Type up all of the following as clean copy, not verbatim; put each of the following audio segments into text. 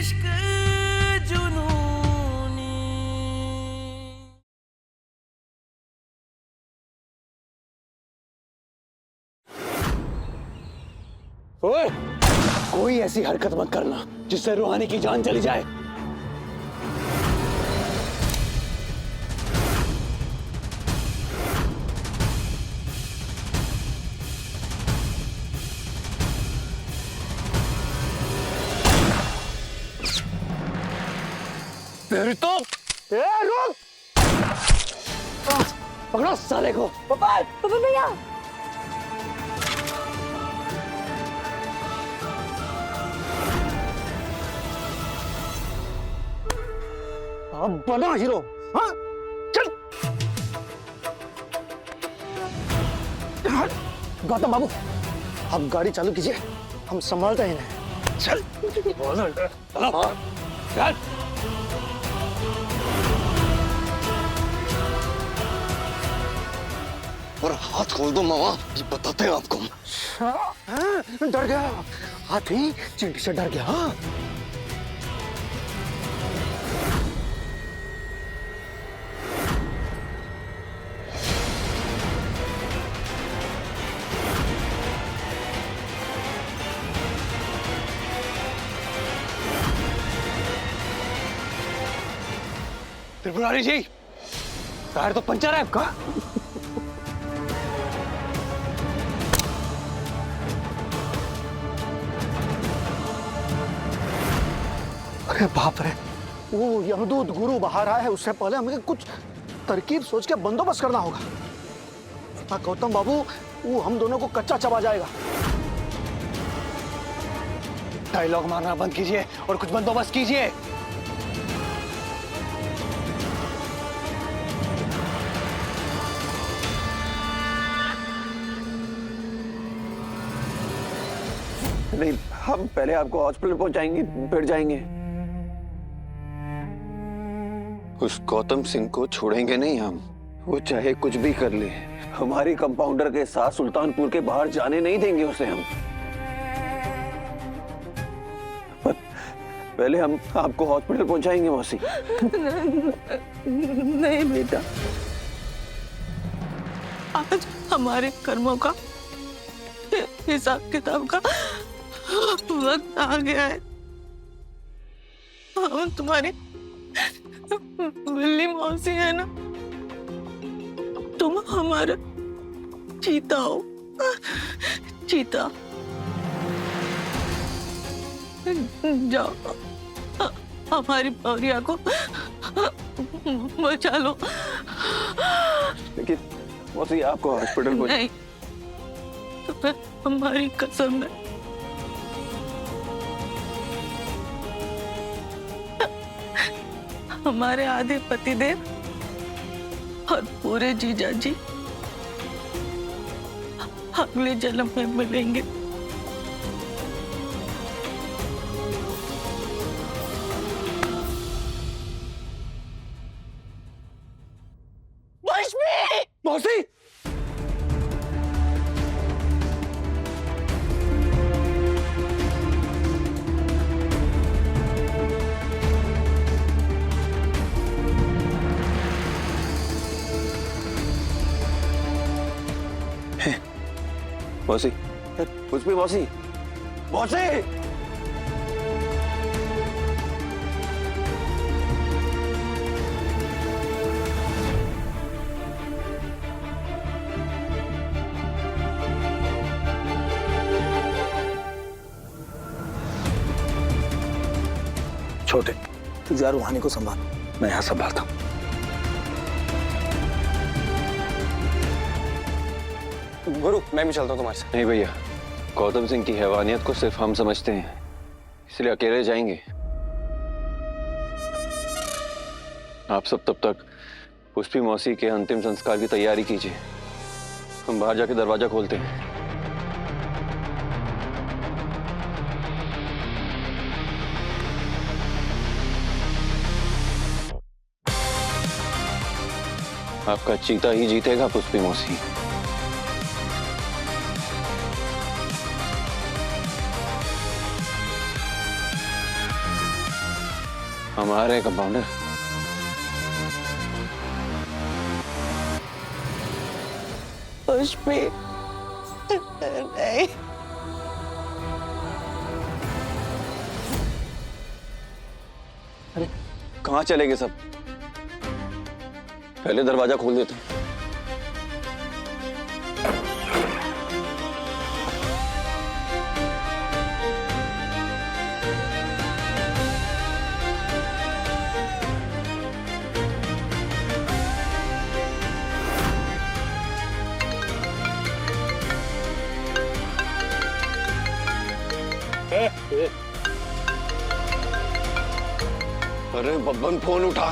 इश्क जुनूनी। ओए, कोई ऐसी हरकत मत करना जिससे रूहानी की जान चली जाए। तेरी तो रुक, पकड़ो साले को। पापा भैया। अब बना हीरो। हाँ चल। गौतम बाबू, आप गाड़ी चालू कीजिए, हम संभालते हैं इन्हें। चल चल। और हाथ खोल दो मामा, ये बताते हैं आपको। डर गया हाथी, चींटी से डर गया। हाँ त्रिपुरारी जी, टायर तो पंचर है आपका। अरे बाप रे, वो यमदूत गुरु बाहर आया है, उससे पहले हमें कुछ तरकीब सोच के बंदोबस्त करना होगा। गौतम बाबू, वो हम दोनों को कच्चा चबा जाएगा। डायलॉग मारना बंद कीजिए और कुछ बंदोबस्त कीजिए। नहीं, हम पहले आपको हॉस्पिटल पहुंचाएंगे, फिर जाएंगे। उस गौतम सिंह को छोड़ेंगे नहीं हम, वो चाहे कुछ भी कर ले। हमारी कंपाउंडर के साथ सुल्तानपुर के बाहर जाने नहीं देंगे उसे हम। पहले हम आपको हॉस्पिटल पहुंचाएंगे मौसी। नहीं बेटा, आज हमारे कर्मों का हिसाब किताब का वक्त आ गया है। हम तुम्हारी बिल्ली मौसी है ना, तुम हमारा चीता हो। चीता, जाओ हमारी पौरिया को बचा लो। लेकिन मौसी, आपको हॉस्पिटल नहीं, तुम्हें हमारी कसम है। हमारे आधे पतिदेव और पूरे जीजा जी अगले जन्म में मिलेंगे। मौसी, मौसी, कुछ भी मौसी, मौसी। छोटे, तू जा रूहानी को संभाल, मैं यहां संभालता हूं। गुरु, मैं भी चलता हूं तुम्हारे साथ। नहीं भैया, गौतम सिंह की हैवानियत को सिर्फ हम समझते हैं, इसलिए अकेले जाएंगे। आप सब तब तक पुष्पी मौसी के अंतिम संस्कार की तैयारी कीजिए, हम बाहर जाके दरवाजा खोलते हैं। आपका चीता ही जीतेगा पुष्पी मौसी। हमारे कंपाउंडर पुष्पी नहीं। अरे कहाँ चले गए सब? पहले दरवाजा खोल देते। अरे बब्बन फोन उठा।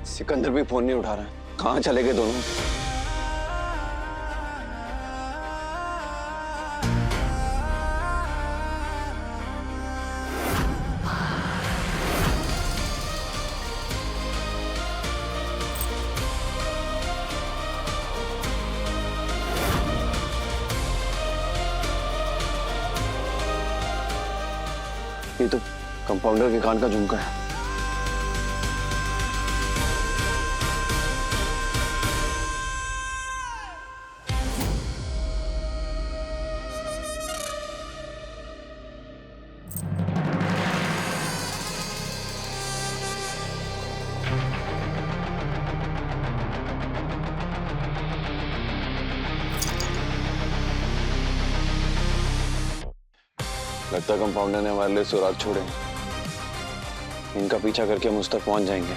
सिकंदर भी फोन नहीं उठा रहा है। कहाँ चले गए दोनों? ये तो कंपाउंडर के कान का झुमका है। लगता है कंपाउंडर ने हमारे लिए सुराग छोड़े। इनका पीछा करके हम उस तक पहुंच जाएंगे।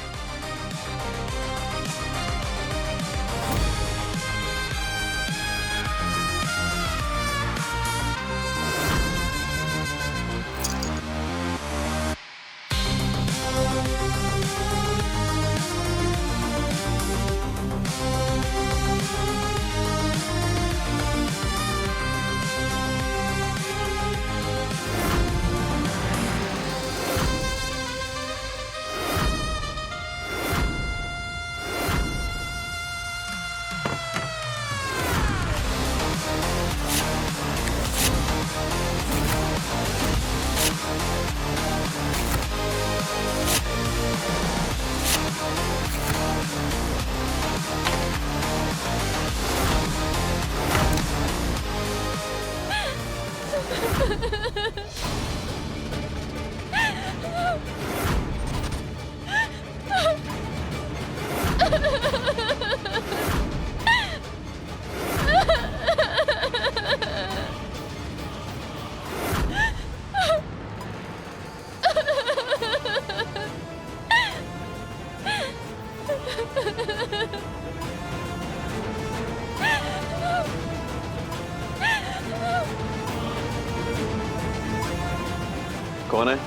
कौन है?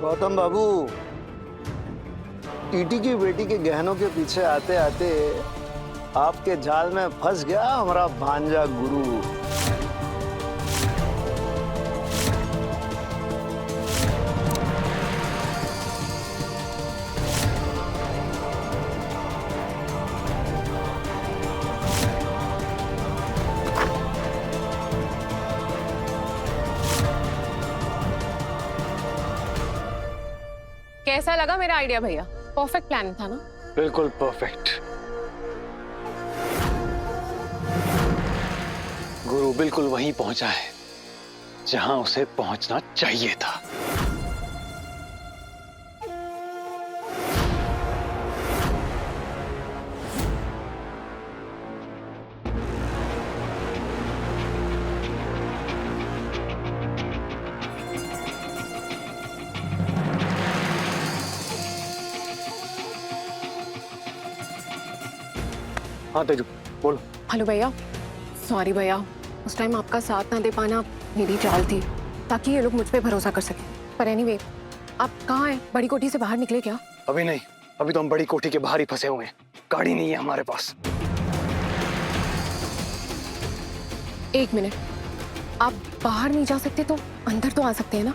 गौतम बाबू, टीटी की बेटी के गहनों के पीछे आते आते आपके जाल में फंस गया हमारा भांजा गुरु। कैसा लगा मेरा आइडिया भैया? परफेक्ट प्लान था ना? बिल्कुल परफेक्ट। गुरु बिल्कुल वहीं पहुंचा है जहां उसे पहुंचना चाहिए था। हाँ तेजू बोलो। हेलो भैया, सॉरी भैया, उस टाइम आपका साथ ना दे पाना मेरी चाल थी ताकि ये लोग मुझ पे भरोसा कर सके। पर एनीवे, आप कहाँ हैं? बड़ी कोठी से बाहर निकले क्या? अभी नहीं, अभी तो हम बड़ी कोठी के बाहर ही फंसे हुए हैं। गाड़ी नहीं है हमारे पास। एक मिनट, आप बाहर नहीं जा सकते तो अंदर तो आ सकते हैं ना?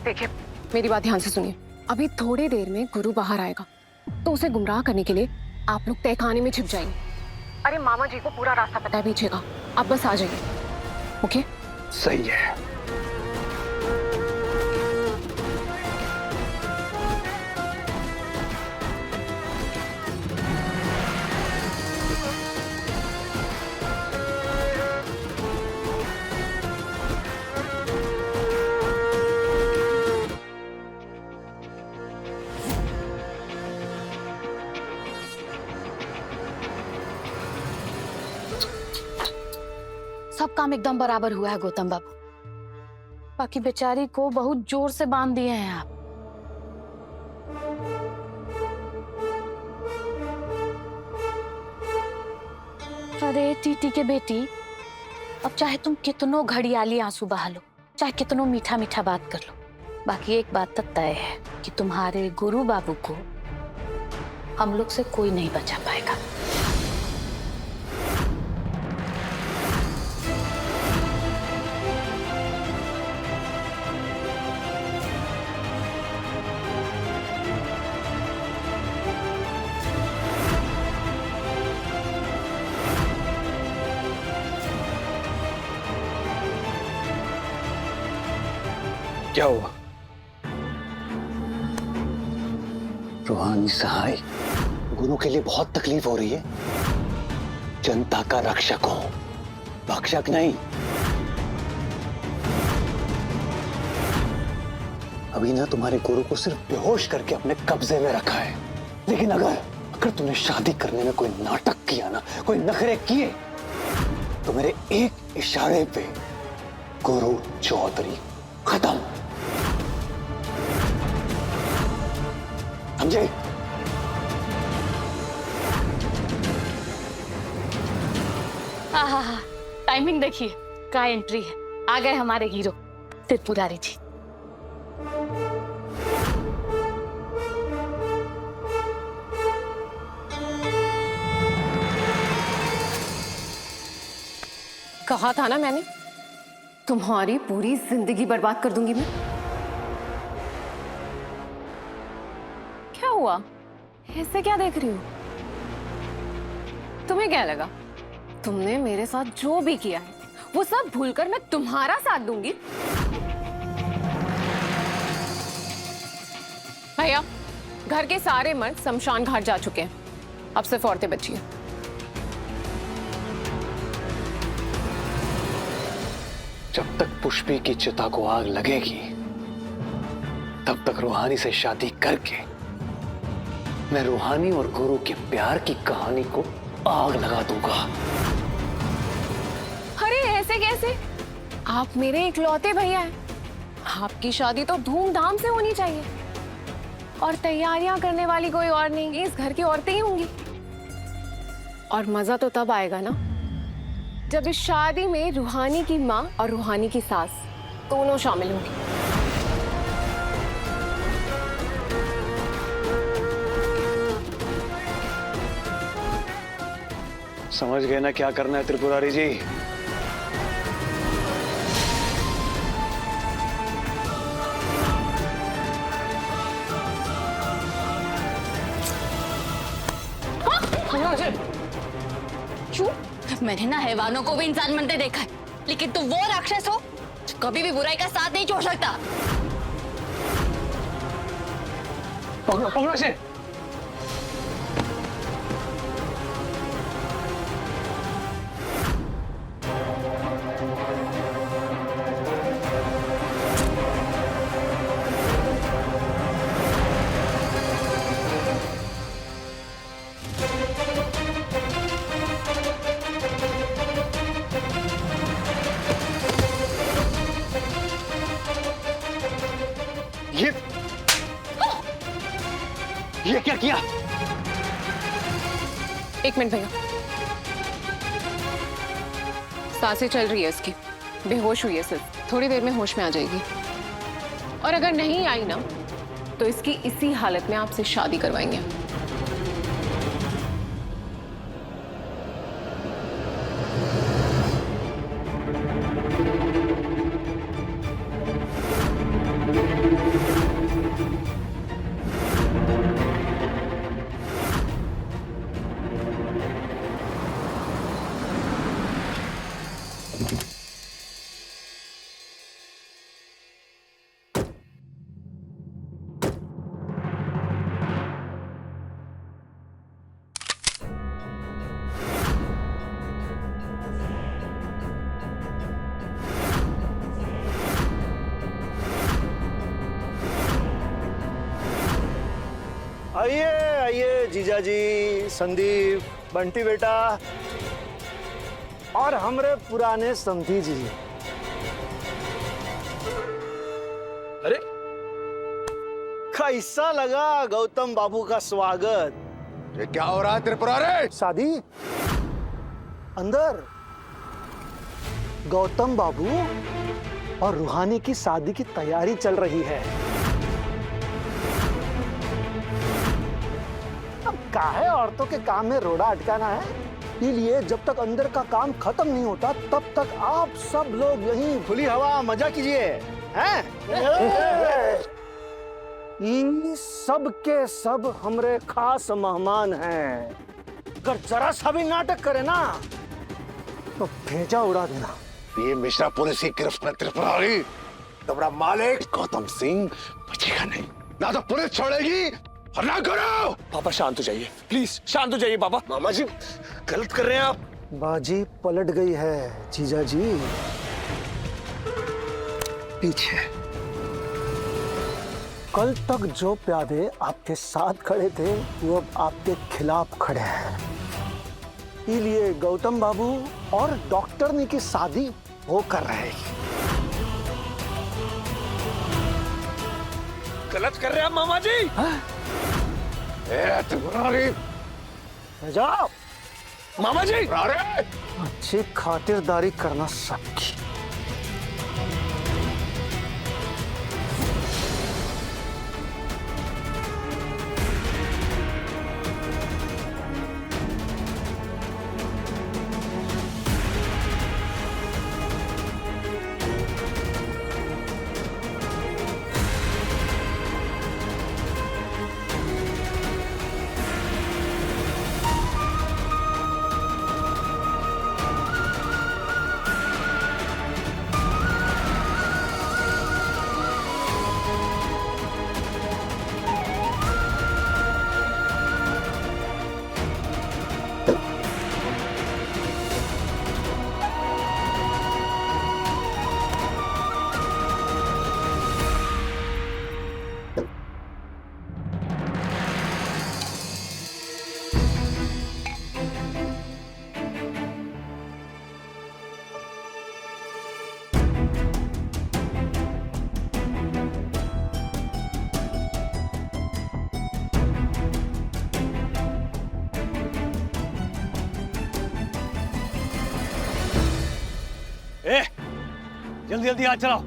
देखिए, मेरी बात ध्यान से सुनिए। अभी थोड़ी देर में गुरु बाहर आएगा, तो उसे गुमराह करने के लिए आप लोग तहखाने में छिप जाएंगे। अरे मामा जी को पूरा रास्ता पता है पीछे का, आप बस आ जाइए। ओके? सही है। सब काम एकदम बराबर हुआ है गौतम बाबू। बाकी बेचारी को बहुत जोर से बांध दिए हैं आप। अरे टीटी के बेटी, अब चाहे तुम कितनों घड़ियाली आंसू बहा लो, चाहे कितनों मीठा मीठा बात कर लो, बाकी एक बात तो तय है कि तुम्हारे गुरु बाबू को हम लोग से कोई नहीं बचा पाएगा। क्या हुआ? रूहानी सहाय, गुरु के लिए बहुत तकलीफ हो रही है। जनता का रक्षक हो, भक्षक नहीं। अभी ना तुम्हारे गुरु को सिर्फ बेहोश करके अपने कब्जे में रखा है, लेकिन अगर तुमने शादी करने में कोई नाटक किया ना, कोई नखरे किए, तो मेरे एक इशारे पे गुरु चौधरी खत्म। समझे? हाँ, टाइमिंग देखिए, का एंट्री है। आ गए हमारे हीरो त्रिपुरारी जी। कहा था ना मैंने, तुम्हारी पूरी जिंदगी बर्बाद कर दूंगी मैं। क्या हुआ? ऐसे क्या देख रही हो? तुम्हें क्या लगा तुमने मेरे साथ जो भी किया है वो सब भूलकर मैं तुम्हारा साथ दूंगी? भैया, घर के सारे मर्द शमशान घाट जा चुके हैं, अब सिर्फ औरतें बची हैं। जब तक पुष्पी की चिता को आग लगेगी, तब तक रूहानी से शादी करके मैं रूहानी और गुरु के प्यार की कहानी को आग लगा दूंगा। अरे ऐसे कैसे? आप मेरे इकलौते भैया हैं। आपकी शादी तो धूमधाम से होनी चाहिए, और तैयारियां करने वाली कोई और नहीं, इस घर की औरतें ही होंगी। और मजा तो तब आएगा ना, जब इस शादी में रूहानी की माँ और रूहानी की सास दोनों शामिल होंगी। समझ गए ना क्या करना है त्रिपुरारी जी? क्यों? मैंने ना हैवानों को भी इंसान बनते देखा है, लेकिन तुम वो राक्षस हो जो कभी भी बुराई का साथ नहीं छोड़ सकता। पकड़ो इसे। ये क्या किया? एक मिनट भैया, सांसें चल रही है इसकी, बेहोश हुई है सिर्फ, थोड़ी देर में होश में आ जाएगी। और अगर नहीं आई ना तो इसकी इसी हालत में आपसे शादी करवाएंगे। आइए आइए जीजा जी, संदीप, बंटी बेटा और हमरे पुराने समधी जी। अरे कैसा लगा गौतम बाबू का स्वागत? ये क्या हो रहा है त्रिपुरारी? शादी अंदर, गौतम बाबू और रूहानी की शादी की तैयारी चल रही है। अब काहे औरतों के काम में रोड़ा अटकाना है, इसलिए जब तक अंदर का काम खत्म नहीं होता तब तक आप सब लोग यहीं खुली हवा मजा कीजिए, हैं? ये सब के सब हमरे खास मेहमान हैं। अगर जरा सा भी नाटक करे ना तो भेजा उड़ा देना। ये मिश्रा पुलिस की गिरफ्त में त्रिपुरारी, तुम्हारा मालिक गौतम सिंह बचेगा नहीं। ना तो पुलिस छोड़ेगी और ना करो। पापा शांत हो जाइए, प्लीज शांत हो जाइए पापा। मामा जी गलत कर रहे हैं आप। बाजी पलट गई है जीजा जी। पीछे कल तक जो प्यादे आपके साथ खड़े थे वो अब आपके खिलाफ खड़े हैं। इसलिए गौतम बाबू और डॉक्टरनी की शादी वो कर रहे हैं। गलत कर रहे हैं आप मामा जी। त्रिपुरारी जाओ मामा जी। अरे अच्छी खातिरदारी करना सबकी। जल्दी जल्दी हाथ चलाओ,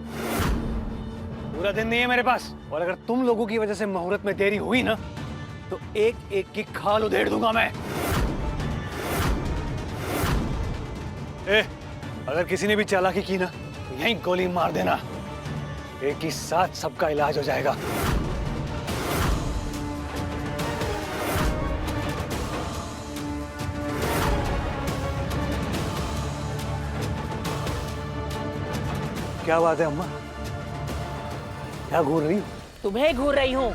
पूरा दिन नहीं है मेरे पास। और अगर तुम लोगों की वजह से मुहूर्त में देरी हुई ना तो एक एक की खाल उधेड़ दूंगा मैं। अगर किसी ने भी चालाकी की ना तो यहीं गोली मार देना, एक ही साथ सबका इलाज हो जाएगा। क्या बात है अम्मा, क्या घूर रही हो? तुम्हें घूर रही हूँ।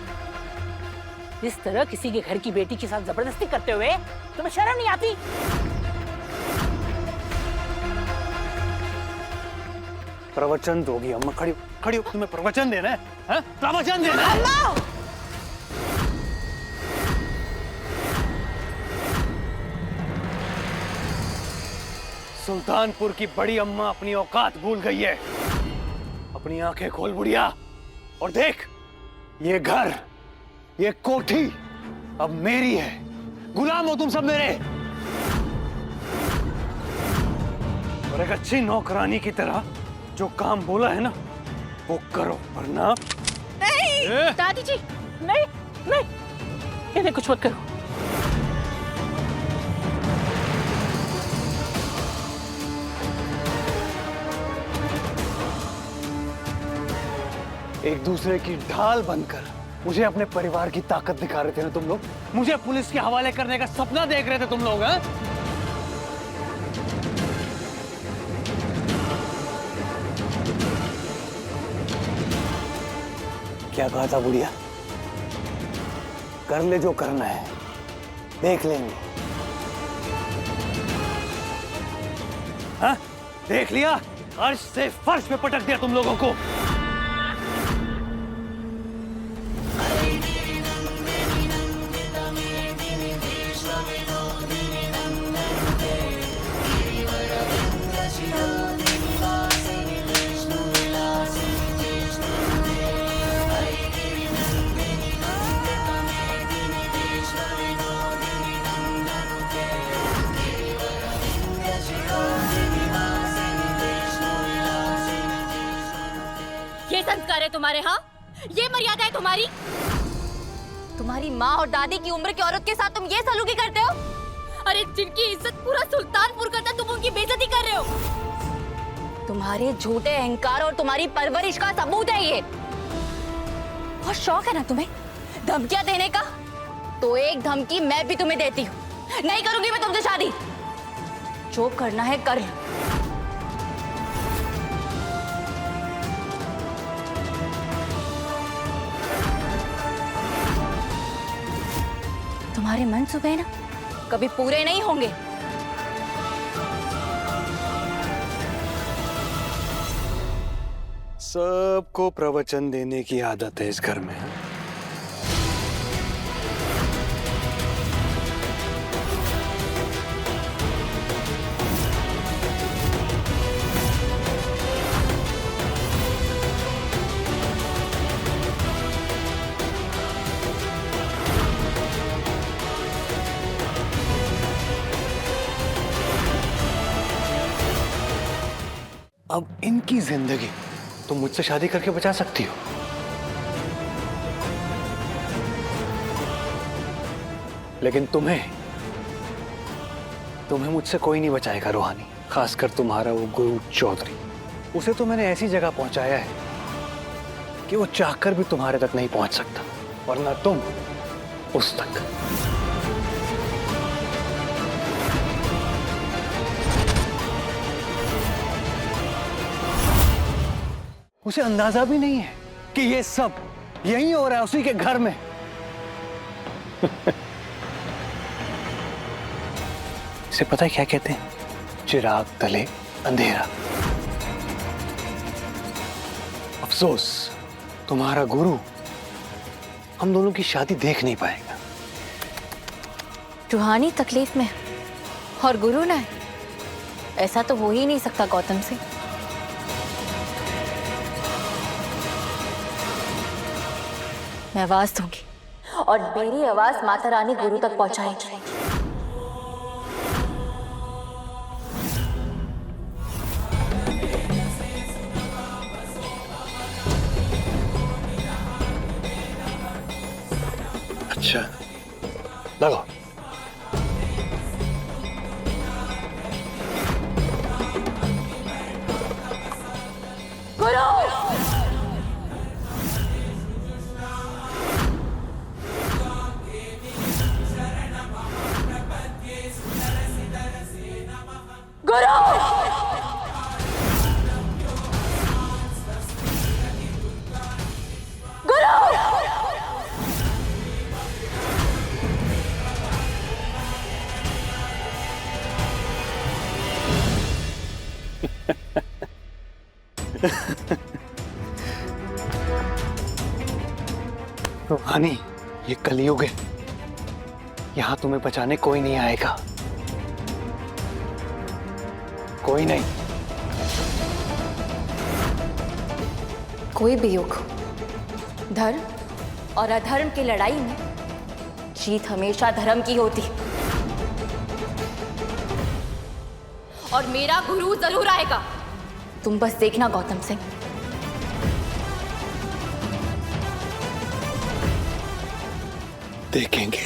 इस तरह किसी के घर की बेटी के साथ जबरदस्ती करते हुए तुम्हें शर्म नहीं आती? प्रवचन दोगी अम्मा? खड़ी खड़ी हो, तुम्हें प्रवचन देना है? हाँ? प्रवचन देना है? सुल्तानपुर की बड़ी अम्मा अपनी औकात भूल गई है। अपनी आंखें खोल बुढ़िया और देख, ये घर, ये कोठी अब मेरी है। गुलाम हो तुम सब मेरे। और एक अच्छी नौकरानी की तरह जो काम बोला है ना वो करो, वरना नहीं दादी जी, नहीं नहीं, इन्हें कुछ मत करो। एक दूसरे की ढाल बनकर मुझे अपने परिवार की ताकत दिखा रहे थे ना तुम लोग। मुझे पुलिस के हवाले करने का सपना देख रहे थे तुम लोग, हैं? क्या कहा था बुढ़िया? कर ले जो करना है, देख लेंगे। हाँ? देख लिया? अर्श से फर्श पे पटक दिया तुम लोगों को। ये संस्कार है तुम्हारे? हाँ, ये मर्यादा है तुम्हारी? तुम्हारी माँ और दादी की उम्र की औरत के साथ तुम ये सलूकी करते हो? अरे जिनकी इज्जत पूरा सुल्तानपुर करता, तुम उनकी बेइज्जती कर रहे हो। तुम्हारे झूठे अहंकार और तुम्हारी परवरिश का सबूत है ये। बहुत शौक है ना तुम्हें धमकियां देने का? तो एक धमकी मैं भी तुम्हें देती हूँ। नहीं करूंगी मैं तुमसे शादी। जो करना है कर लो। तुम्हारे मंसूबे ना कभी पूरे नहीं होंगे। सबको प्रवचन देने की आदत है इस घर में। अब इनकी जिंदगी तुम मुझसे शादी करके बचा सकती हो, लेकिन तुम्हें मुझसे कोई नहीं बचाएगा रूहानी। खासकर तुम्हारा वो गुरु चौधरी। उसे तो मैंने ऐसी जगह पहुंचाया है कि वो चाहकर भी तुम्हारे तक नहीं पहुंच सकता, वरना तुम उस तक। उसे अंदाजा भी नहीं है कि ये सब यहीं हो रहा है, उसी के घर में। इसे पता है क्या कहते हैं? चिराग तले अंधेरा। अफसोस तुम्हारा गुरु हम दोनों की शादी देख नहीं पाएगा। रूहानी तकलीफ में और गुरु ना, ऐसा तो हो ही नहीं सकता गौतम से। मैं आवाज दूंगी और मेरी आवाज माता रानी गुरु तक पहुंचाएगी। अच्छा, लगाओ। गुरु! गुरु! गुरु! रूहानी, ये कलयुग है, यहां तुम्हें बचाने कोई नहीं आएगा। कोई नहीं। कोई भी युग धर्म और अधर्म की लड़ाई में जीत हमेशा धर्म की होती। और मेरा गुरु जरूर आएगा, तुम बस देखना गौतम सिंह। देखेंगे।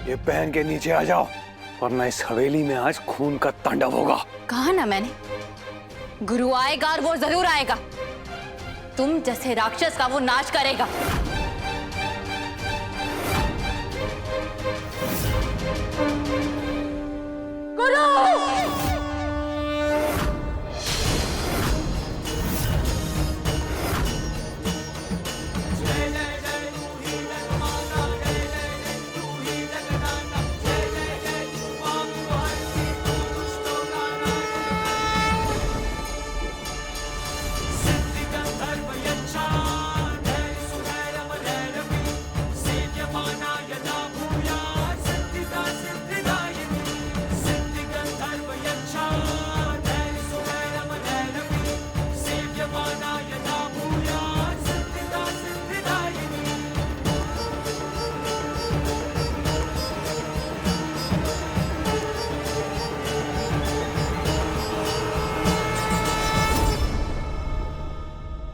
ये पहन के नीचे आ जाओ, वरना इस हवेली में आज खून का तांडव होगा। कहा ना मैंने, गुरु आएगा और वो जरूर आएगा। तुम जैसे राक्षस का वो नाश करेगा।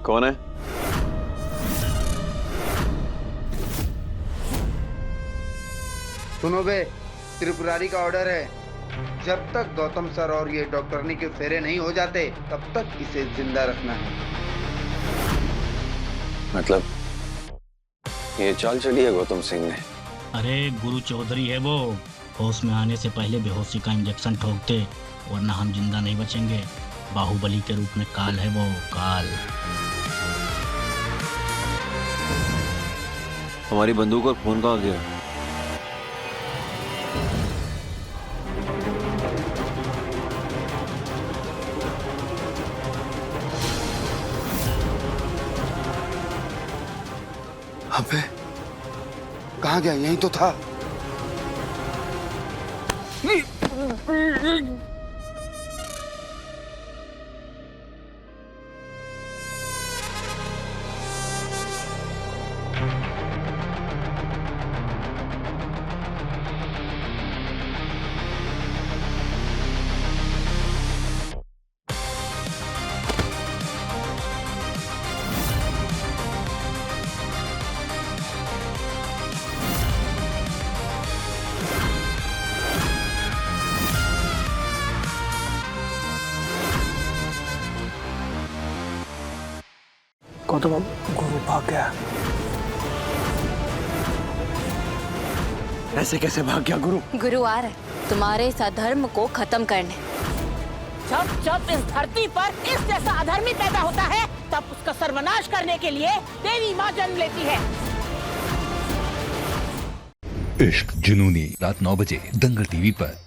कौन है? सुनो बे, त्रिपुरारी का ऑर्डर है, जब तक गौतम सर और ये डॉक्टरनी के फेरे नहीं हो जाते तब तक इसे जिंदा रखना है। मतलब ये चाल चली है गौतम सिंह ने? अरे गुरु चौधरी है वो, होश में आने से पहले बेहोशी का इंजेक्शन ठोक दे, वरना हम जिंदा नहीं बचेंगे। बाहुबली के रूप में काल है वो, काल। हमारी बंदूक और फोन कहाँ गया? अबे कहाँ गया? यहीं तो था। गौतम गुरु भाग गया। ऐसे कैसे भाग गया गुरु? गुरु आ रहा है तुम्हारे इस अधर्म को खत्म करने। जब जब इस धरती पर इस जैसा अधर्मी पैदा होता है, तब उसका सर्वनाश करने के लिए देवी माँ जन्म लेती है। इश्क जुनूनी, रात 9 बजे दंगल टीवी पर।